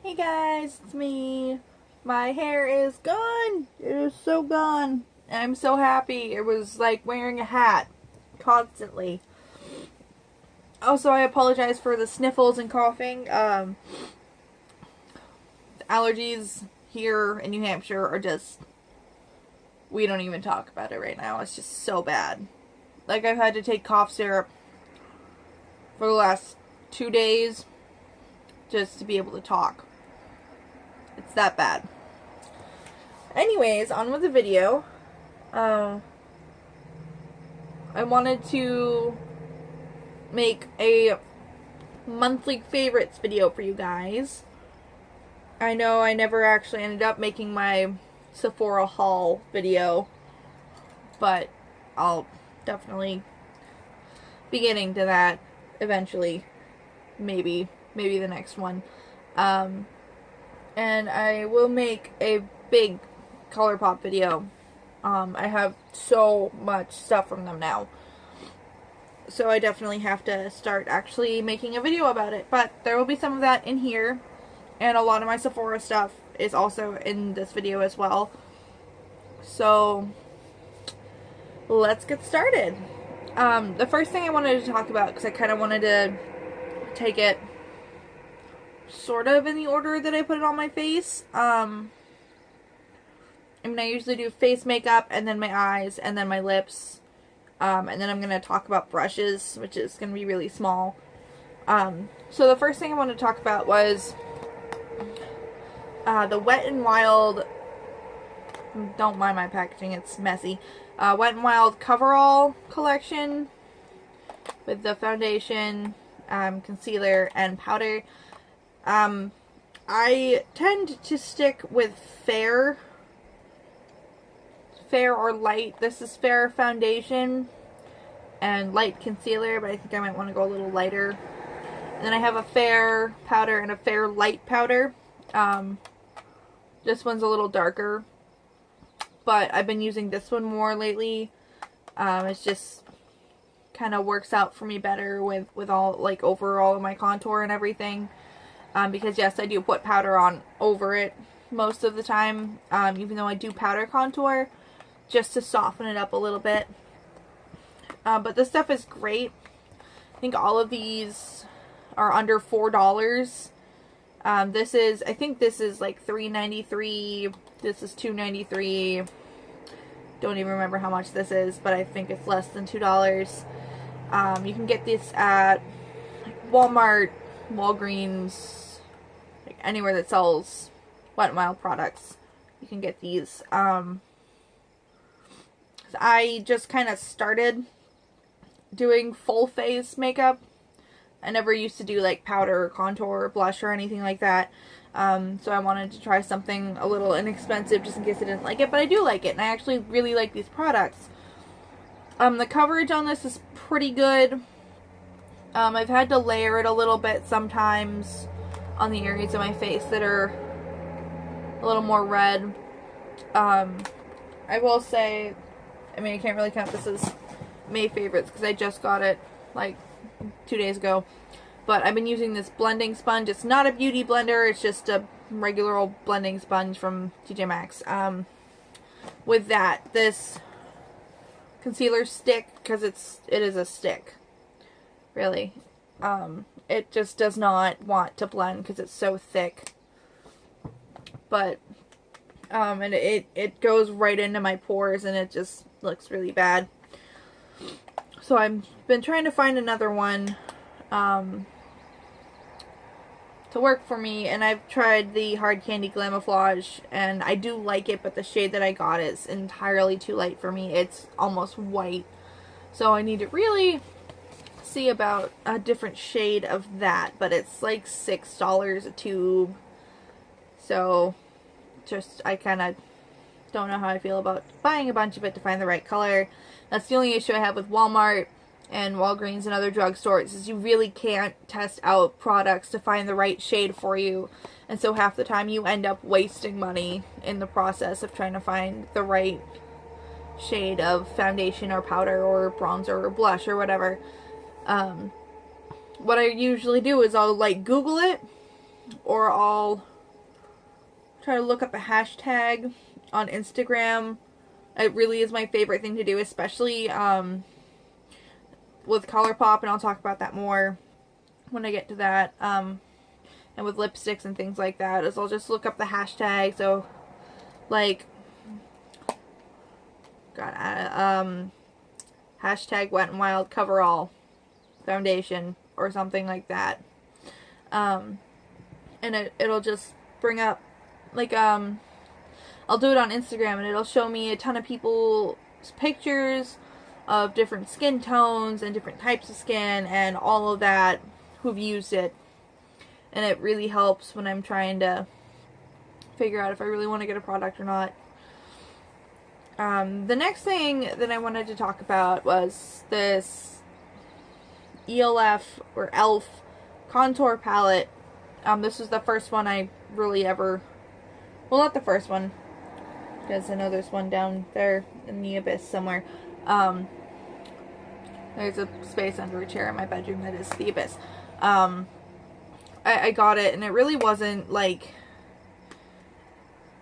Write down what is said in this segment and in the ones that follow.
Hey guys, it's me. My hair is gone. It is so gone. I'm so happy. It was like wearing a hat constantly. Also, I apologize for the sniffles and coughing. Allergies here in New Hampshire are just, we don't even talk about it right now. It's just so bad. Like, I've had to take cough syrup for the last 2 days just to be able to talk. It's that bad. Anyways, on with the video. I wanted to make a monthly favorites video for you guys. I know I never actually ended up making my Sephora haul video, but I'll definitely be getting to that eventually. Maybe the next one. And I will make a big ColourPop video. I have so much stuff from them now. So I definitely have to start actually making a video about it. But there will be some of that in here. And a lot of my Sephora stuff is also in this video as well. So let's get started. The first thing I wanted to talk about, because I kind of wanted to take it sort of in the order that I put it on my face. I usually do face makeup, and then my eyes, and then my lips. And then I'm going to talk about brushes, which is going to be really small. So the first thing I wanted to talk about was the Wet n Wild, don't mind my packaging, it's messy. Wet n Wild Coverall collection with the foundation, concealer, and powder. I tend to stick with fair or light. This is fair foundation and light concealer, but I think I might want to go a little lighter. And then I have a fair powder and a fair light powder. This one's a little darker, but I've been using this one more lately. It's just kind of works out for me better with all, like, over all of my contour and everything. Because yes, I do put powder on over it most of the time, even though I do powder contour, just to soften it up a little bit. But this stuff is great. I think all of these are under $4. I think this is like $3.93. This is $2.93. Don't even remember how much this is, but I think it's less than $2. You can get this at Walmart, Walgreens, like anywhere that sells Wet n Wild products. You can get these. I just kind of started doing full face makeup. I never used to do like powder, contour, blush, or anything like that. So I wanted to try something a little inexpensive just in case I didn't like it. But I do like it, and I actually really like these products. The coverage on this is pretty good. I've had to layer it a little bit sometimes on the areas of my face that are a little more red. I will say, I mean, I can't really count this as May favorites because I just got it like 2 days ago. But I've been using this blending sponge. It's not a beauty blender. It's just a regular old blending sponge from TJ Maxx. With that, this concealer stick, because it is a stick, really. It just does not want to blend because it's so thick. But, and it goes right into my pores, and it just looks really bad. So I've been trying to find another one, to work for me, and I've tried the Hard Candy Glamouflage, and I do like it, but the shade that I got is entirely too light for me. It's almost white. So I need to really see about a different shade of that, but it's like $6 a tube. So just, I kind of don't know how I feel about buying a bunch of it to find the right color. That's the only issue I have with Walmart and Walgreens and other drugstores, is you really can't test out products to find the right shade for you. And so half the time you end up wasting money in the process of trying to find the right shade of foundation or powder or bronzer or blush or whatever. What I usually do is I'll like Google it, or I'll try to look up a hashtag on Instagram. It really is my favorite thing to do, especially with ColourPop, and I'll talk about that more when I get to that. And with lipsticks and things like that, is I'll just look up the hashtag. So, like, hashtag Wet n Wild Coverall Foundation or something like that. And it'll just bring up, like, I'll do it on Instagram, and it'll show me a ton of people's pictures of different skin tones and different types of skin and all of that who've used it. And it really helps when I'm trying to figure out if I really want to get a product or not. The next thing that I wanted to talk about was this ELF or ELF contour palette. This was the first one I really ever, well, not the first one, because I know there's one down there in the abyss somewhere. There's a space under a chair in my bedroom that is the abyss. I got it, and it really wasn't like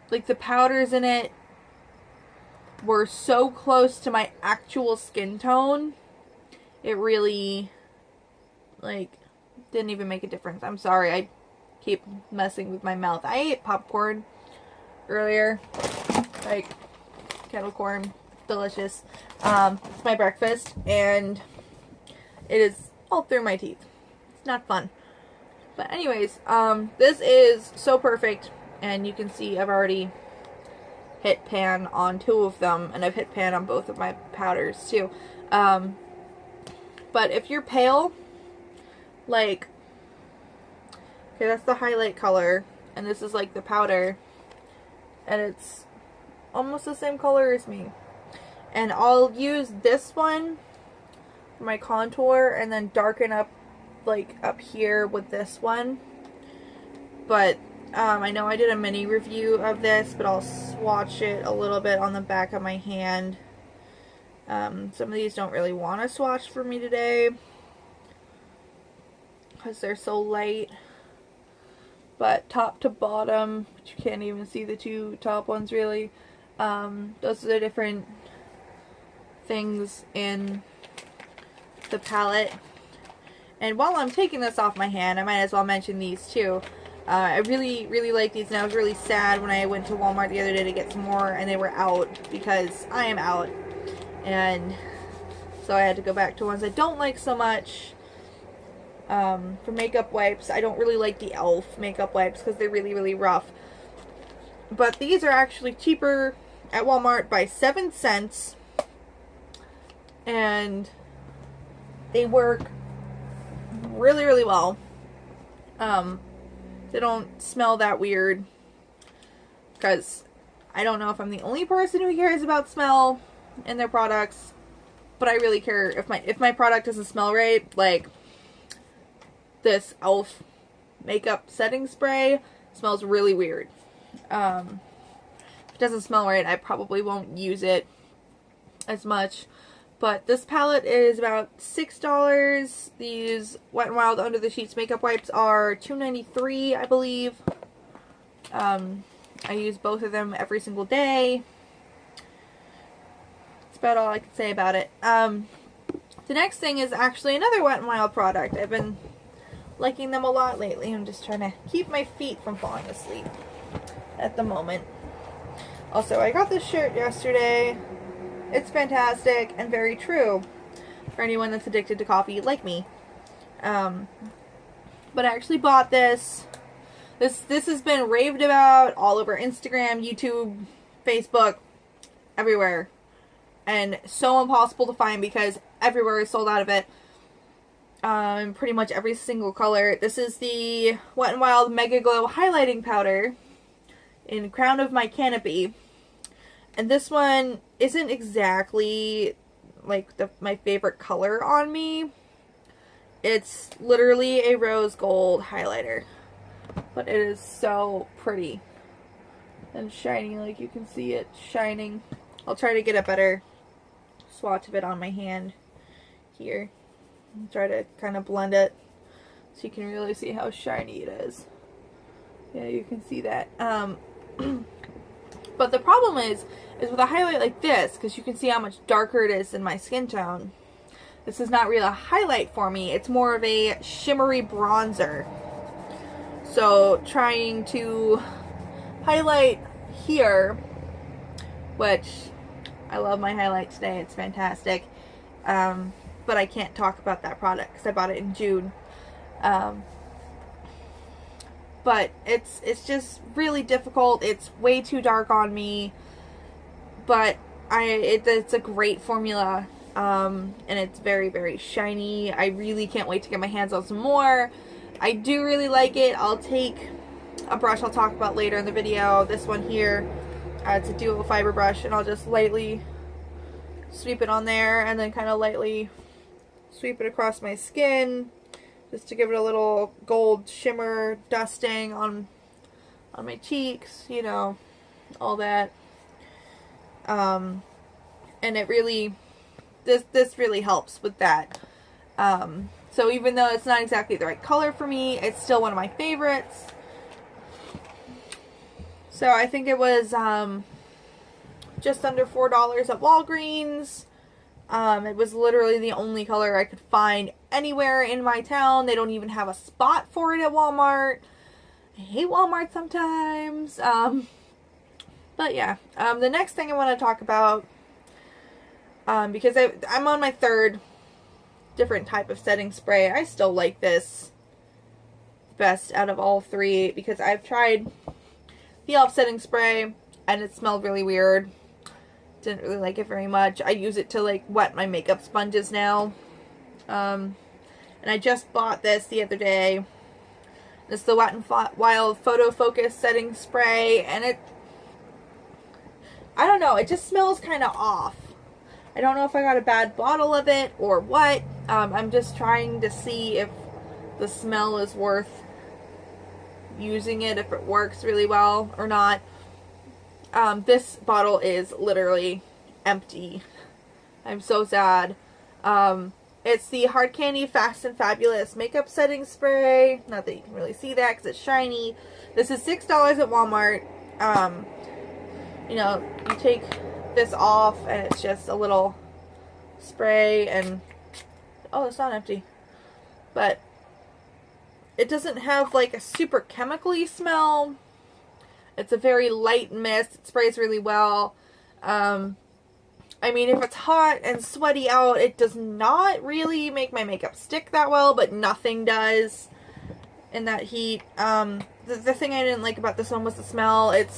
the powders in it were so close to my actual skin tone. It really, like, didn't even make a difference. I'm sorry, I keep messing with my mouth. I ate popcorn earlier, like kettle corn, delicious. It's my breakfast, and it is all through my teeth. It's not fun. But anyways, this is so perfect, and you can see I've already hit pan on 2 of them, and I've hit pan on both of my powders too. But if you're pale, like, okay, that's the highlight color, and this is like the powder, and it's almost the same color as me. And I'll use this one for my contour and then darken up, like, up here with this one. But I know I did a mini review of this, but I'll swatch it a little bit on the back of my hand. Some of these don't really want to swatch for me today because they're so light. But top to bottom, which you can't even see the 2 top ones really, those are the different things in the palette. And while I'm taking this off my hand, I might as well mention these too. I really, really like these, and I was really sad when I went to Walmart the other day to get some more, and they were out, because I am out. And so I had to go back to ones I don't like so much. For makeup wipes, I don't really like the ELF makeup wipes, because they're really, really rough. But these are actually cheaper at Walmart by 7 cents. And they work really, really well. They don't smell that weird, because I don't know if I'm the only person who cares about smell in their products, but I really care if my product doesn't smell right. Like this ELF makeup setting spray smells really weird. If it doesn't smell right, I probably won't use it as much. But this palette is about $6. These Wet n Wild Under the Sheets makeup wipes are $2.93, I believe. I use both of them every single day. That's about all I can say about it. The next thing is actually another Wet n Wild product. I've been liking them a lot lately. I'm just trying to keep my feet from falling asleep at the moment. Also, I got this shirt yesterday. It's fantastic and very true for anyone that's addicted to coffee like me. But I actually bought this. This has been raved about all over Instagram, YouTube, Facebook, everywhere. And so impossible to find because everywhere is sold out of it. Pretty much every single color. This is the Wet n Wild Mega Glow Highlighting Powder in Crown of My Canopy. And this one isn't exactly like my favorite color on me. It's literally a rose gold highlighter. But it is so pretty and shiny, like you can see it shining. I'll try to get a better swatch of it on my hand here. And try to kind of blend it so you can really see how shiny it is. Yeah, you can see that. But the problem is with a highlight like this, because you can see how much darker it is than my skin tone, this is not really a highlight for me. It's more of a shimmery bronzer. So trying to highlight here, which I love my highlight today, it's fantastic. But I can't talk about that product because I bought it in June. But it's just really difficult. It's way too dark on me. But it's a great formula. And it's very, very shiny. I really can't wait to get my hands on some more. I do really like it. I'll take a brush I'll talk about later in the video. This one here. It's a dual fiber brush, and I'll just lightly sweep it on there and then kind of lightly sweep it across my skin just to give it a little gold shimmer dusting on my cheeks, you know, all that. And it really, this really helps with that. So even though it's not exactly the right color for me, it's still one of my favorites. So I think it was just under $4 at Walgreens. It was literally the only color I could find anywhere in my town. They don't even have a spot for it at Walmart. I hate Walmart sometimes. But yeah, the next thing I want to talk about, because I'm on my third different type of setting spray. I still like this best out of all three because I've tried the e.l.f. setting spray and it smelled really weird. Didn't really like it very much. I use it to like wet my makeup sponges now. And I just bought this the other day. This is the Wet n Wild Photo Focus setting spray, and I don't know, it just smells kind of off. I don't know if I got a bad bottle of it or what. I'm just trying to see if the smell is worth using it, if it works really well or not. This bottle is literally empty. I'm so sad. It's the Hard Candy Fast and Fabulous Makeup Setting Spray. Not that you can really see that because it's shiny. This is $6 at Walmart. You know, you take this off and it's just a little spray and... oh, it's not empty. But it doesn't have like a super chemically smell. It's a very light mist. It sprays really well. I mean, if it's hot and sweaty out, it does not really make my makeup stick that well, but nothing does in that heat. The thing I didn't like about this one was the smell. It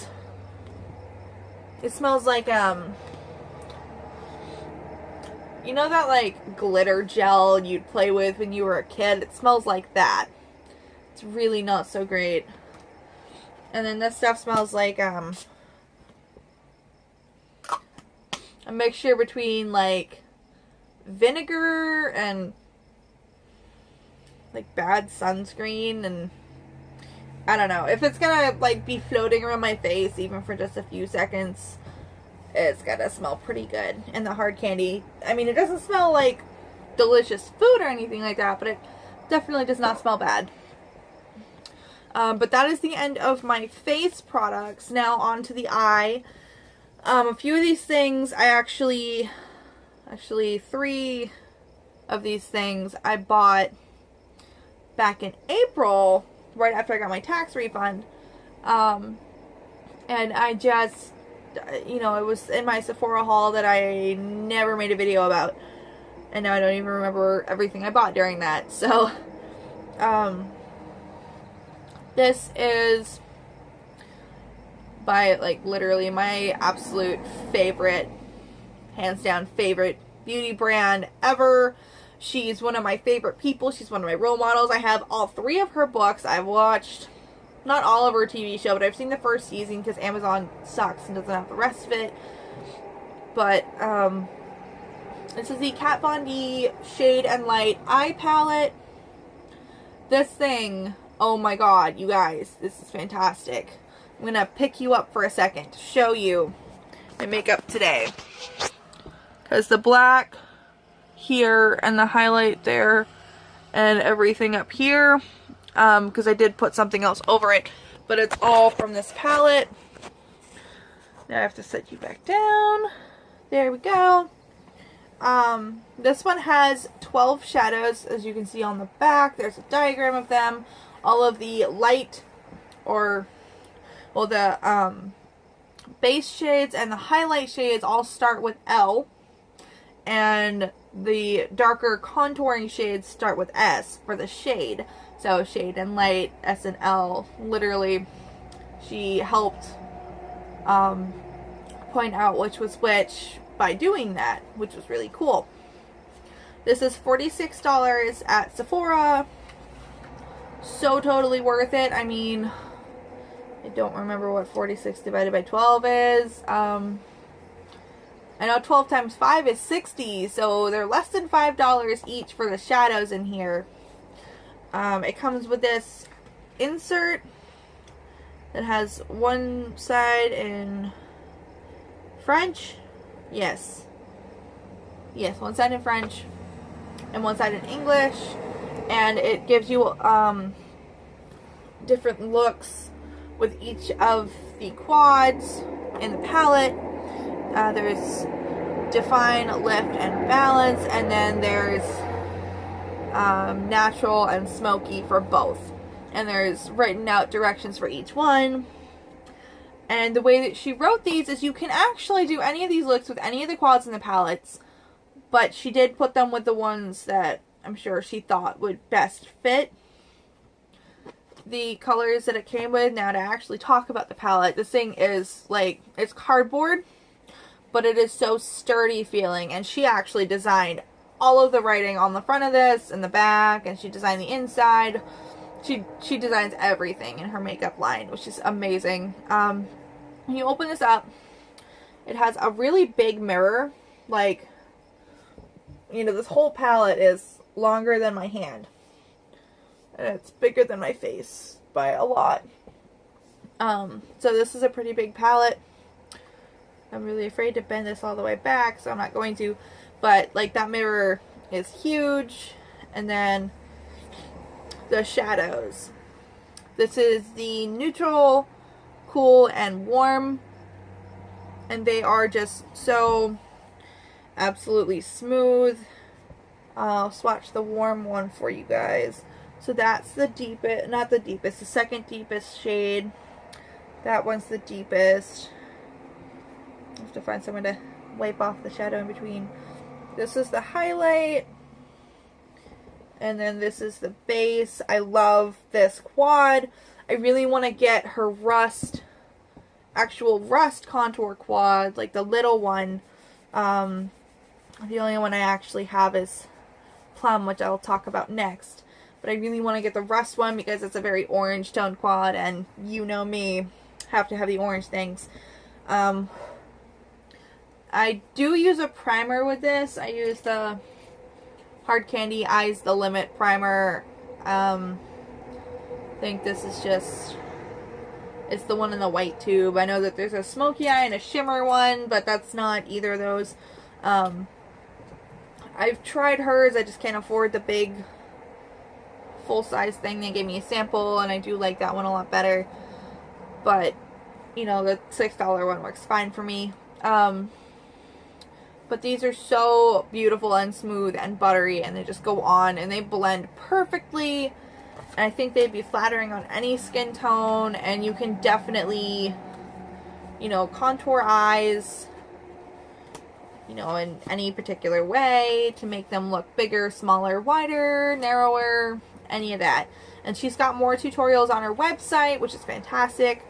smells like, you know that like glitter gel you'd play with when you were a kid? It smells like that. It's really not so great. And then this stuff smells like, a mixture between like vinegar and like bad sunscreen, and I don't know. If it's gonna like be floating around my face even for just a few seconds, it's gotta smell pretty good. And the Hard Candy, I mean, it doesn't smell like delicious food or anything like that, but it definitely does not smell bad. But that is the end of my face products. Now on to the eye. A few of these things I actually 3 of these things I bought back in April, right after I got my tax refund. And I just, you know, it was in my Sephora haul that I never made a video about. And now I don't even remember everything I bought during that. So, this is by like literally my absolute favorite, hands down favorite beauty brand ever. She's one of my favorite people. She's one of my role models. I have all 3 of her books. I've watched not all of her TV show, but I've seen the first season because Amazon sucks and doesn't have the rest of it. But this is the Kat Von D Shade and Light eye palette. This thing, oh my god, you guys, this is fantastic. I'm going to pick you up for a second to show you my makeup today. Because the black here and the highlight there and everything up here, because I did put something else over it, but it's all from this palette. Now I have to set you back down. There we go. This one has 12 shadows, as you can see on the back. There's a diagram of them. All of the light, or, well, the base shades and the highlight shades all start with L. And the darker contouring shades start with S for the shade. So shade and light, S and L. Literally, she helped point out which was which by doing that, which was really cool. This is $46 at Sephora. So totally worth it. I mean, I don't remember what 46 divided by 12 is. I know 12 times 5 is 60, so they're less than $5 each for the shadows in here. It comes with this insert that has one side in French. Yes, one side in French and one side in English, and it gives you different looks with each of the quads in the palette. There's define, lift, and balance, and then there's natural and smoky for both. And there's written out directions for each one. And the way that she wrote these is you can actually do any of these looks with any of the quads in the palettes, but she did put them with the ones that I'm sure she thought would best fit the colors that it came with. Now, to actually talk about the palette, this thing is like, it's cardboard, but it is so sturdy feeling, and she actually designed all of the writing on the front of this and the back, and she designed the inside. She designs everything in her makeup line, which is amazing. When you open this up, it has a really big mirror. Like, you know, this whole palette is longer than my hand, and it's bigger than my face by a lot. So this is a pretty big palette. I'm really afraid to bend this all the way back, so I'm not going to. But, like, that mirror is huge. And then the shadows. This is the neutral, cool, and warm. And they are just so absolutely smooth. I'll swatch the warm one for you guys. So that's the deepest, not the deepest, the second deepest shade. That one's the deepest. I have to find someone to wipe off the shadow in between. This is the highlight. And then this is the base. I love this quad. I really want to get her rust, actual rust contour quad, like the little one. The only one I actually have is plum, which I'll talk about next. But I really want to get the rust one because it's a very orange toned quad, and you know me, have to have the orange things. I do use a primer with this. I use the Hard Candy Eyes the Limit primer. I think this is just, it's the one in the white tube. I know that there's a smoky eye and a shimmer one, but that's not either of those. I've tried hers. I just can't afford the big full-size thing. They gave me a sample, and I do like that one a lot better. But, you know, the $6 one works fine for me. But these are so beautiful and smooth and buttery, and they just go on and they blend perfectly. And I think they'd be flattering on any skin tone, and you can definitely, you know, contour eyes, you know, in any particular way to make them look bigger, smaller, wider, narrower, any of that. And she's got more tutorials on her website, which is fantastic.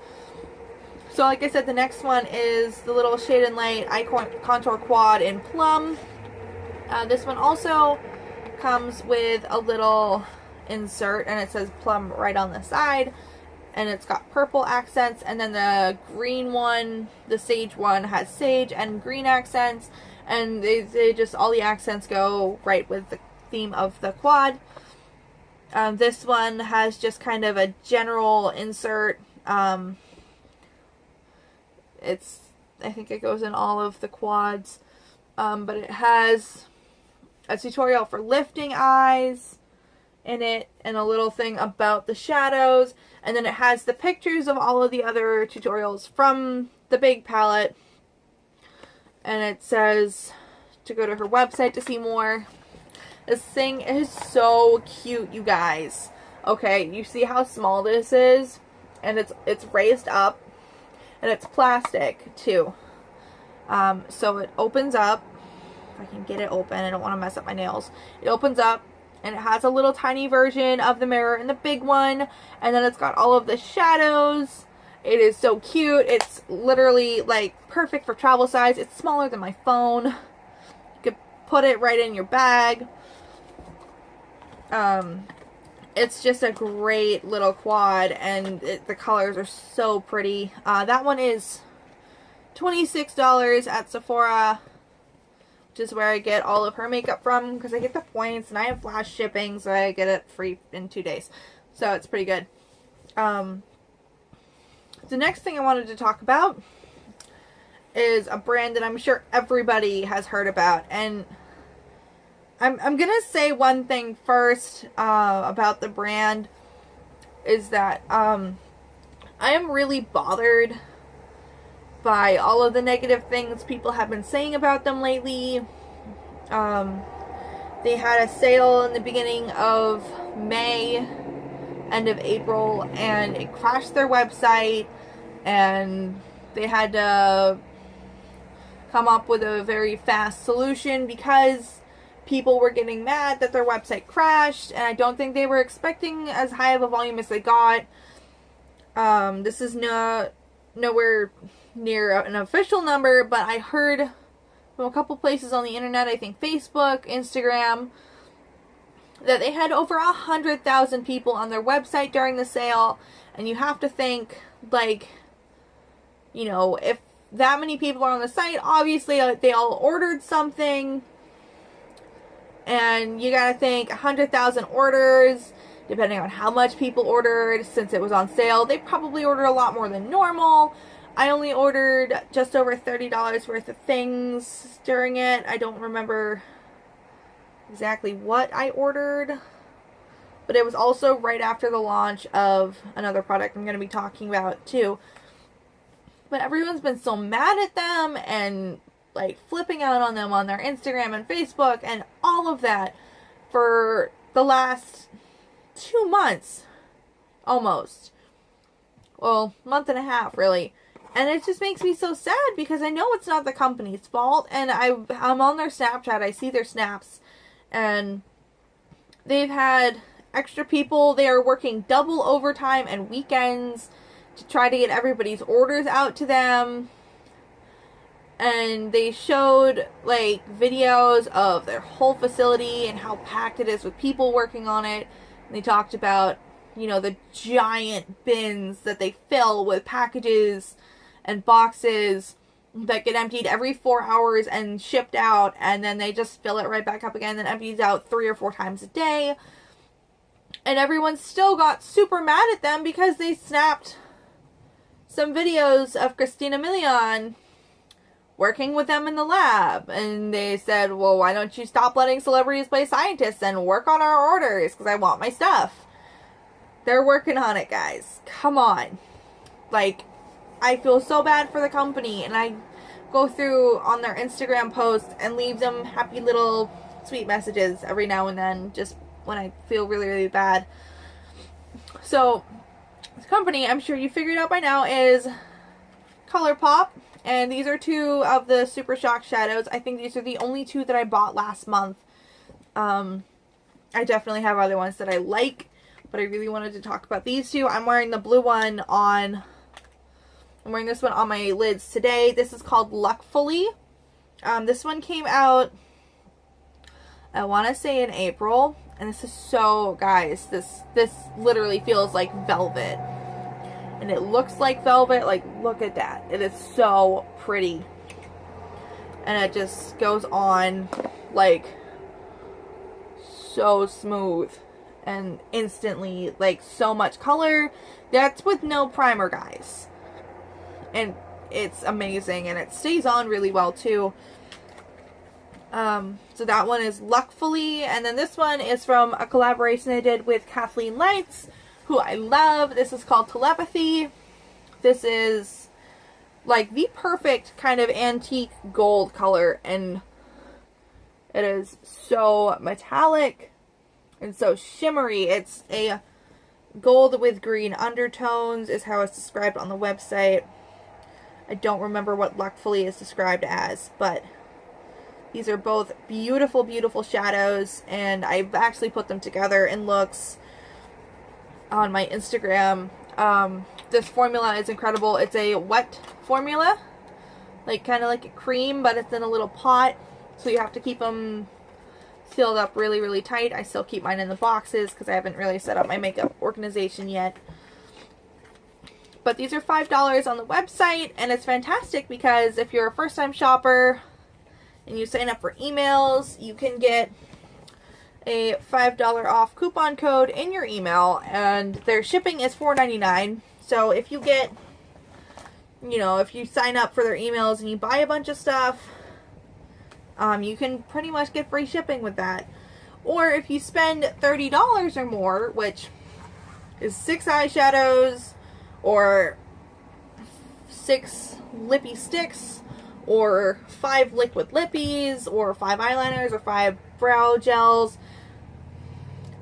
So like I said, the next one is the little Shade and Light Eye Contour Quad in Plum. This one also comes with a little insert, and it says Plum right on the side. And it's got purple accents, and then the green one, the sage one, has sage and green accents. And they just, all the accents go right with the theme of the quad. This one has just kind of a general insert. I think it goes in all of the quads, but it has a tutorial for lifting eyes in it, and a little thing about the shadows, And then it has the pictures of all of the other tutorials from the big palette. And it says to go to her website to see more. This thing is so cute, you guys. Okay, you see how small this is? And it's raised up. And it's plastic, too. So it opens up. If I can get it open, I don't want to mess up my nails. It opens up, and it has a little tiny version of the mirror and the big one. And then it's got all of the shadows. It is so cute. It's literally, like, perfect for travel size. It's smaller than my phone. You could put it right in your bag. It's just a great little quad, and the colors are so pretty. That one is $26 at Sephora, which is where I get all of her makeup from, because I get the points, and I have flash shipping, so I get it free in 2 days. So it's pretty good. The next thing I wanted to talk about is a brand that I'm sure everybody has heard about, and I'm gonna say one thing first about the brand is that I am really bothered by all of the negative things people have been saying about them lately. They had a sale in the beginning of May, end of April, and it crashed their website, and they had to come up with a very fast solution because people were getting mad that their website crashed, and I don't think they were expecting as high of a volume as they got. This is nowhere near an official number, but I heard from a couple places on the internet, I think Facebook, Instagram, that they had over 100,000 people on their website during the sale, and you have to think, like, you know, if that many people are on the site, obviously they all ordered something. And you gotta think 100,000 orders, depending on how much people ordered, since it was on sale. They probably ordered a lot more than normal. I only ordered just over $30 worth of things during it. I don't remember exactly what I ordered. But it was also right after the launch of another product I'm going to be talking about too. But everyone's been so mad at them and like flipping out on them on their Instagram and Facebook and all of that for the last 2 months almost. Well, month and a half really. And it just makes me so sad because I know it's not the company's fault, and I'm on their Snapchat, I see their snaps, and they've had extra people. They are working double overtime and weekends to try to get everybody's orders out to them. And they showed, like, videos of their whole facility and how packed it is with people working on it. And they talked about, you know, the giant bins that they fill with packages and boxes that get emptied every 4 hours and shipped out. And then they just fill it right back up again and empties out 3 or 4 times a day. And everyone still got super mad at them because they snapped some videos of Christina Milian working with them in the lab, and they said, well, why don't you stop letting celebrities play scientists and work on our orders, because I want my stuff. They're working on it, guys. Come on. Like, I feel so bad for the company, and I go through on their Instagram posts and leave them happy little sweet messages every now and then, just when I feel really, really bad. So, this company, I'm sure you figured out by now, is ColourPop. And these are 2 of the Super Shock shadows. I think these are the only 2 that I bought last month. I definitely have other ones that I like, but I really wanted to talk about these 2. I'm wearing the blue one on... I'm wearing this one on my lids today. This is called Luckfully. This one came out, I want to say in April. And this is so, guys, this literally feels like velvet. And it looks like velvet. Like, look at that. It is so pretty. And it just goes on, like, so smooth. And instantly, like, so much color. That's with no primer, guys. And it's amazing. And it stays on really well, too. So that one is Luckfully. And then this one is from a collaboration I did with Kathleen Lights, who I love. This is called Telepathy. This is like the perfect kind of antique gold color, and it is so metallic and so shimmery. It's a gold with green undertones is how it's described on the website. I don't remember what Luckfully is described as, but these are both beautiful, beautiful shadows, and I've actually put them together in looks on my Instagram. This formula is incredible. It's a wet formula, like kind of like a cream, but it's in a little pot, so you have to keep them sealed up really, really tight. I still keep mine in the boxes because I haven't really set up my makeup organization yet. But these are $5 on the website, and it's fantastic because if you're a first-time shopper and you sign up for emails, you can get a $5 off coupon code in your email, and their shipping is $4.99. So if you get, you know, if you sign up for their emails and you buy a bunch of stuff, you can pretty much get free shipping with that. Or if you spend $30 or more, which is 6 eyeshadows, or 6 lippy sticks, or 5 liquid lippies, or 5 eyeliners, or 5 brow gels,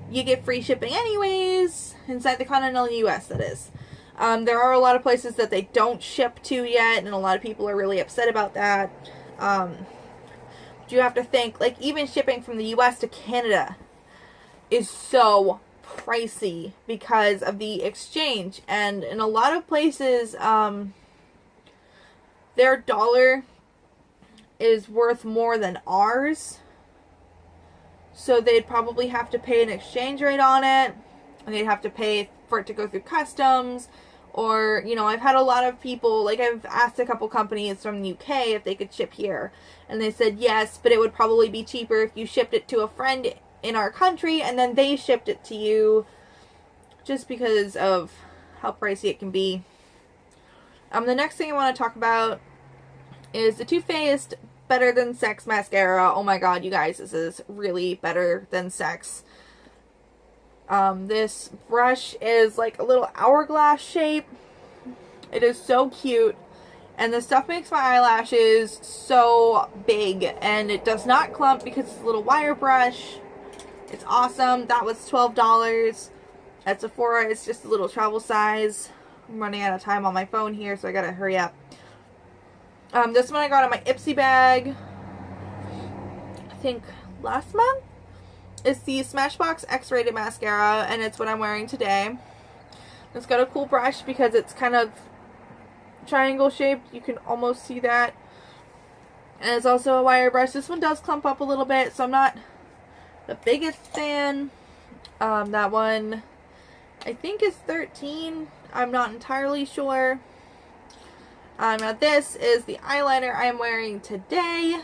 you get free shipping anyways, inside the continental US, that is. There are a lot of places that they don't ship to yet, and a lot of people are really upset about that. But you have to think, like, even shipping from the US to Canada is so pricey because of the exchange, and in a lot of places, their dollar is worth more than ours, so they'd probably have to pay an exchange rate on it, and they'd have to pay for it to go through customs. Or, you know, I've had a lot of people, like, I've asked a couple companies from the UK if they could ship here, and they said yes, but it would probably be cheaper if you shipped it to a friend in our country and then they shipped it to you, just because of how pricey it can be. The next thing I want to talk about is the Too Faced Better Than Sex mascara. Oh my god, you guys, this is really better than sex. This brush is like a little hourglass shape. It is so cute, and this stuff makes my eyelashes so big, and it does not clump because it's a little wire brush. It's awesome. That was $12 at Sephora. It's just a little travel size. I'm running out of time on my phone here, so I gotta hurry up. This one I got in my Ipsy bag, I think last month. It's the Smashbox X-Rated mascara, and it's what I'm wearing today. It's got a cool brush because it's kind of triangle shaped. You can almost see that. And it's also a wire brush. This one does clump up a little bit, so I'm not the biggest fan. That one I think is $13. I'm not entirely sure. Now this is the eyeliner I'm wearing today.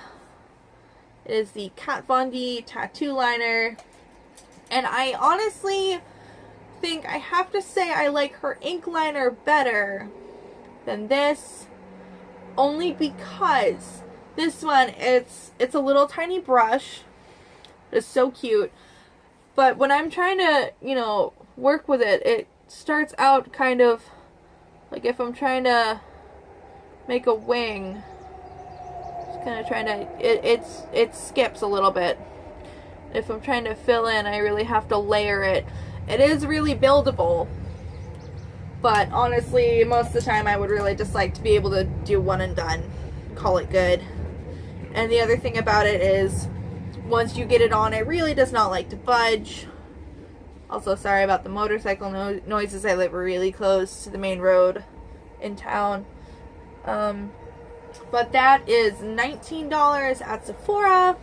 It is the Kat Von D tattoo liner, and I honestly think I have to say I like her ink liner better than this, only because this one, it's a little tiny brush. It's so cute, but when I'm trying to, you know, work with it, it starts out kind of like, if I'm trying to make a wing, kind of trying to, it skips a little bit. If I'm trying to fill in, I really have to layer it. It is really buildable, but honestly, most of the time I would really just like to be able to do one and done, call it good. And the other thing about it is, once you get it on, it really does not like to budge. Also, sorry about the motorcycle noises. I live really close to the main road in town. But that is $19 at Sephora.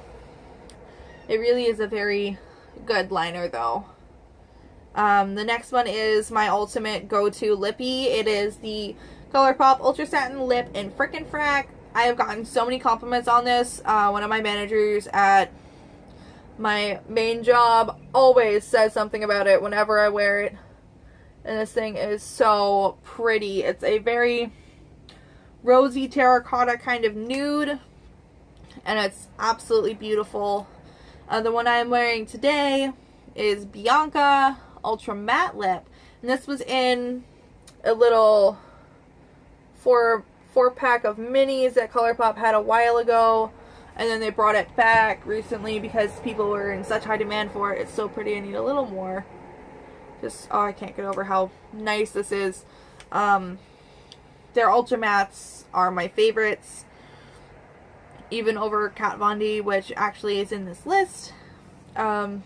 It really is a very good liner, though. The next one is my ultimate go-to lippy. It is the ColourPop Ultra Satin Lip in Frickin' Frack. I have gotten so many compliments on this. One of my managers at my main job always says something about it whenever I wear it. And this thing is so pretty. It's a very rosy terracotta kind of nude, and it's absolutely beautiful. The one I'm wearing today is Bianca Ultra Matte Lip. And this was in a little four pack of minis that ColourPop had a while ago. And then they brought it back recently because people were in such high demand for it. It's so pretty. I need a little more. Just, oh, I can't get over how nice this is. Their Ultra Mattes are my favorites. Even over Kat Von D, which actually is in this list. And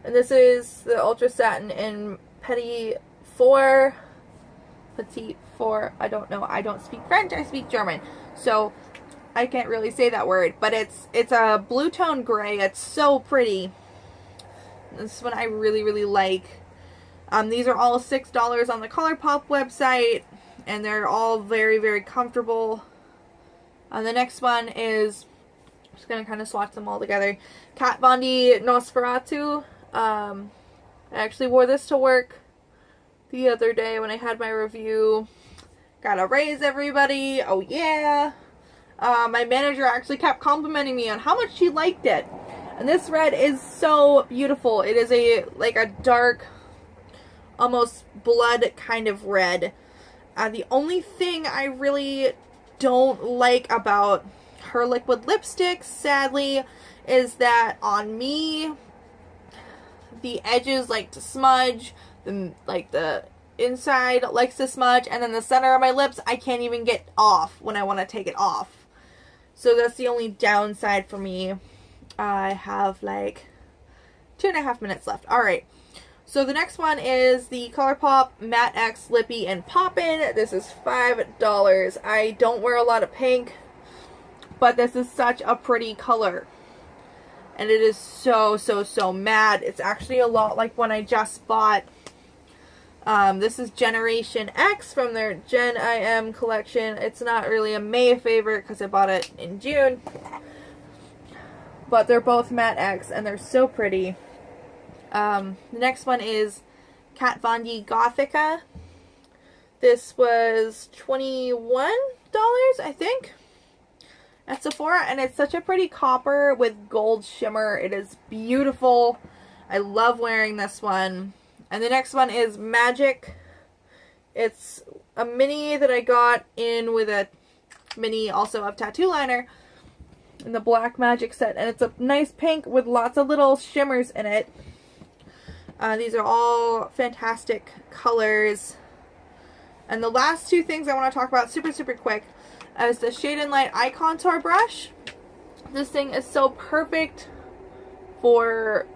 this is the Ultra Satin in Petit Four. I don't know. I don't speak French. I speak German. So I can't really say that word. But it's a blue tone gray. It's so pretty. This one I really, really like. These are all $6 on the ColourPop website. And they're all very, very comfortable. The next one is, I'm just going to kind of swatch them all together. Kat Von D Nosferatu. I actually wore this to work the other day when I had my review. Got a raise, everybody. Oh, yeah. My manager actually kept complimenting me on how much she liked it. And this red is so beautiful. It is like a dark, almost blood kind of red. The only thing I really don't like about her liquid lipsticks, sadly, is that on me, the edges like to smudge, the inside likes to smudge, and then the center of my lips I can't even get off when I want to take it off. So that's the only downside for me. I have like 2.5 minutes left. Alright, so the next one is the ColourPop Matte X Lippy and Poppin'. This is $5. I don't wear a lot of pink, but this is such a pretty color. And it is so, so, so matte. It's actually a lot like one I just bought. This is Generation X from their Gen IM collection. It's not really a May favorite because I bought it in June. But they're both Matte X and they're so pretty. The next one is Kat Von D Gothica. This was $21, I think, at Sephora, and it's such a pretty copper with gold shimmer. It is beautiful. I love wearing this one. And the next one is Magic. It's a mini that I got in with a mini also of Tattoo Liner in the Black Magic set, and it's a nice pink with lots of little shimmers in it. These are all fantastic colors. And the last two things I want to talk about super, super quick is the Shade and Light Eye Contour Brush. This thing is so perfect for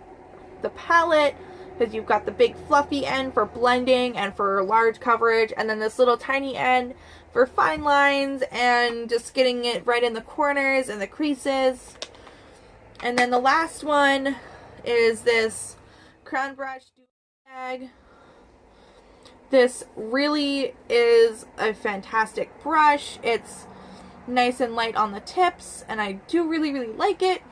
the palette because you've got the big fluffy end for blending and for large coverage, and then this little tiny end for fine lines and just getting it right in the corners and the creases. And then the last one is this Crown Brush Bag. This really is a fantastic brush. It's nice and light on the tips, and I do really, really like it.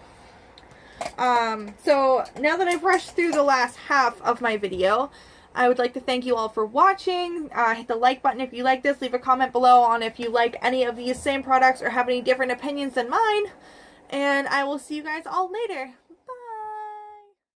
So now that I've rushed through the last half of my video, I would like to thank you all for watching. Hit the like button if you like this. Leave a comment below on if you like any of these same products or have any different opinions than mine. And I will see you guys all later.